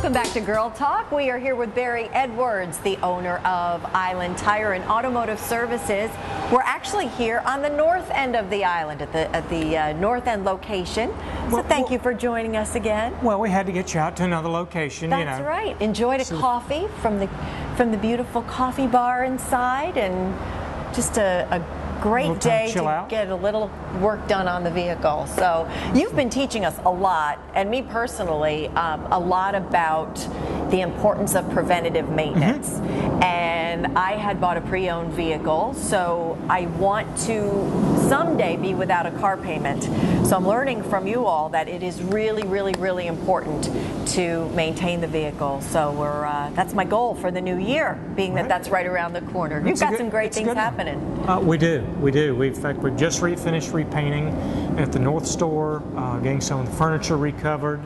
Welcome back to Girl Talk. We are here with Barry Edwards, the owner of Island Tire and Automotive Services. We're actually here on the north end of the island, at the north end location. So thank you for joining us again. Well, we had to get you out to another location. That's right. Enjoyed a coffee from the beautiful coffee bar inside, and just a great day to get a little work done on the vehicle. So you've been teaching us a lot, and me personally, a lot about the importance of preventative maintenance. And I had bought a pre-owned vehicle, so I want to someday be without a car payment. So I'm learning from you all that it is really, really, really important to maintain the vehicle. So that's my goal for the new year, being that that's right around the corner. You've got some great things happening. We do. In fact, we just finished repainting at the North Store, getting some of the furniture recovered.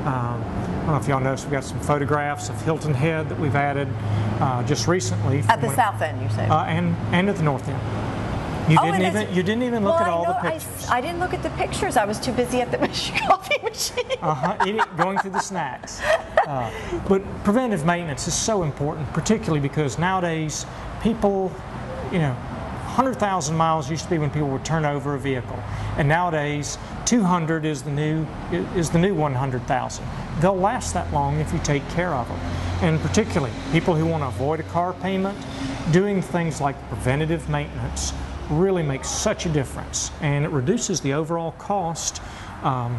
I don't know if y'all noticed, we've got some photographs of Hilton Head that we've added just recently. At the south end, you say? And at the north end. You didn't even look at all the pictures. I didn't look at the pictures. I was too busy at the coffee machine. Going through the snacks. But preventive maintenance is so important, particularly because nowadays people, 100,000 miles used to be when people would turn over a vehicle, and nowadays 200 is the new 100,000. They'll last that long if you take care of them. And particularly people who want to avoid a car payment, doing things like preventative maintenance really makes such a difference, and it reduces the overall cost. A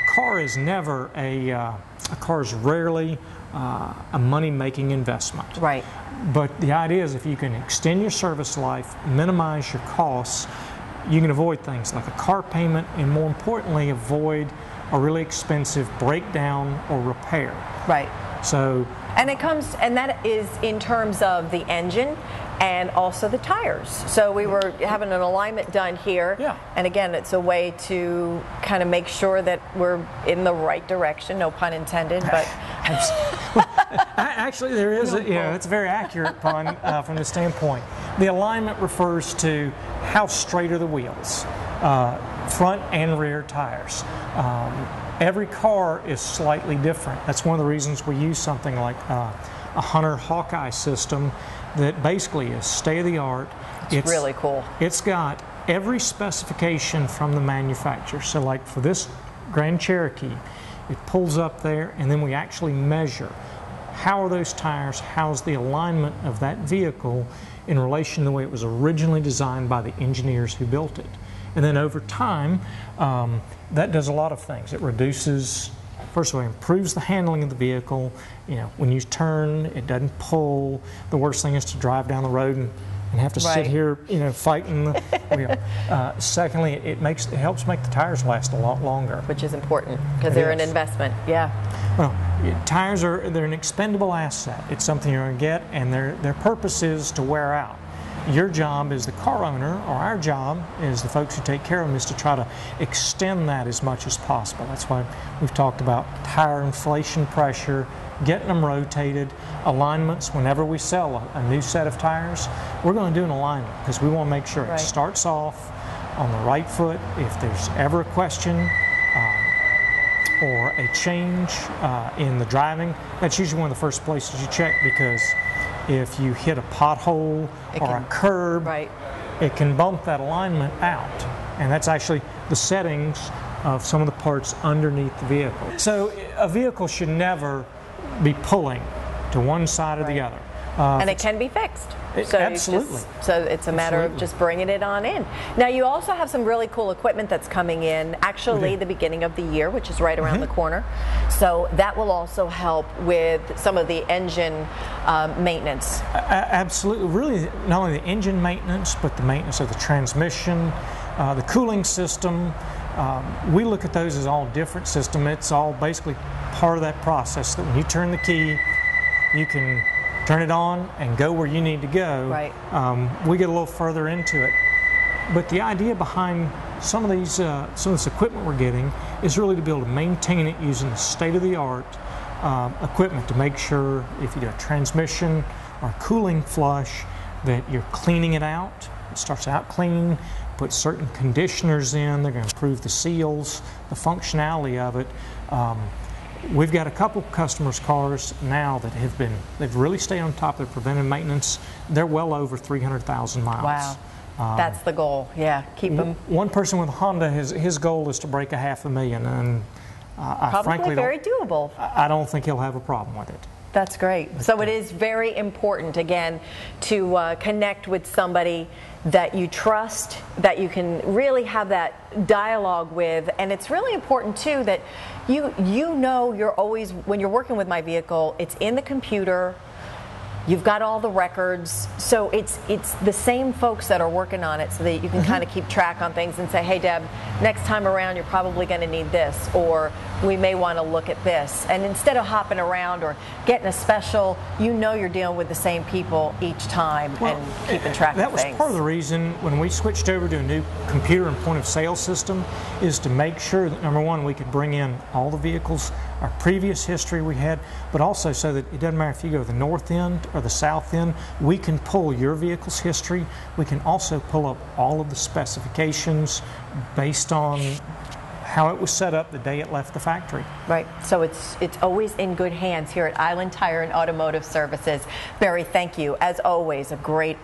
car is rarely a money-making investment. Right. But the idea is if you can extend your service life, minimize your costs, you can avoid things like a car payment, and more importantly, avoid a really expensive breakdown or repair. Right. So. And that is in terms of the engine and also the tires. So we were having an alignment done here. Yeah. And again, it's a way to kind of make sure that we're in the right direction, no pun intended, but. Actually, there is, it's a very accurate pun from the standpoint. The alignment refers to how straight are the wheels, front and rear tires. Every car is slightly different. That's one of the reasons we use something like a Hunter Hawkeye system that basically is state-of-the-art. It's really cool. It's got every specification from the manufacturer. So like for this Grand Cherokee, it pulls up there, and then we actually measure how are those tires, how's the alignment of that vehicle in relation to the way it was originally designed by the engineers who built it. And then over time, that does a lot of things. It reduces, first of all, it improves the handling of the vehicle. When you turn, it doesn't pull. The worst thing is to drive down the road and have to sit here, fighting the wheel. Secondly, it helps make the tires last a lot longer. Which is important, because they're an investment. Yeah. Well, tires they're an expendable asset. It's something you're going to get, and their purpose is to wear out. Your job as the car owner, or our job as the folks who take care of them, is to try to extend that as much as possible. That's why we've talked about tire inflation pressure, getting them rotated, alignments. Whenever we sell a new set of tires, we're going to do an alignment because we want to make sure it starts off on the right foot. If there's ever a question or a change in the driving, that's usually one of the first places you check, because if you hit a pothole or a curb, it can bump that alignment out. And that's actually the settings of some of the parts underneath the vehicle. So a vehicle should never be pulling to one side or the other. And it can be fixed. Absolutely. So it's a matter of just bringing it on in. Now, you also have some really cool equipment that's coming in, actually the beginning of the year, which is right around the corner. So that will also help with some of the engine maintenance. Absolutely. Really, not only the engine maintenance, but the maintenance of the transmission, the cooling system. We look at those as all different systems. It's all basically part of that process, that when you turn the key, you can turn it on and go where you need to go. We get a little further into it, but the idea behind some of this equipment we're getting is really to be able to maintain it using the state-of-the-art equipment to make sure if you do a transmission or a cooling flush that you're cleaning it out. It starts out clean, put certain conditioners in, they're going to improve the seals, the functionality of it. We've got a couple customers' cars now that they've really stayed on top of their preventive maintenance. They're well over 300,000 miles. Wow. That's the goal. Yeah, keep them. One person with a Honda, his goal is to break $500,000, and I frankly very doable. I don't think he'll have a problem with it. That's great. So it is very important, again, to connect with somebody that you trust, that you can really have that dialogue with. And it's really important, too, that you know you're always, when you're working with my vehicle, it's in the computer. You've got all the records, so it's the same folks that are working on it, so that you can kind of keep track on things and say, hey Deb, next time around you're probably going to need this, or we may want to look at this. And instead of hopping around or getting a special, you know you're dealing with the same people each time and keeping track of things. That was part of the reason when we switched over to a new computer and point of sale system, is to make sure that, number one, we could bring in all the vehicles, our previous history we had, but also so that it doesn't matter if you go to the north end or the south end, we can pull your vehicle's history. We can also pull up all of the specifications based on how it was set up the day it left the factory. Right, so it's always in good hands here at Island Tire and Automotive Services. Barry, thank you. As always, a great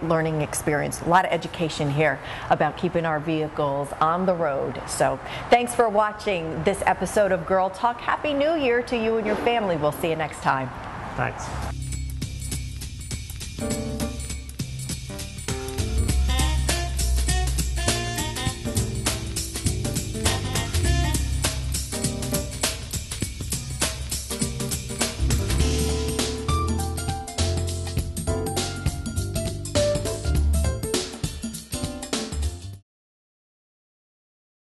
learning experience. A lot of education here about keeping our vehicles on the road. So thanks for watching this episode of Girl Talk. Happy New Year to you and your family. We'll see you next time. Thanks.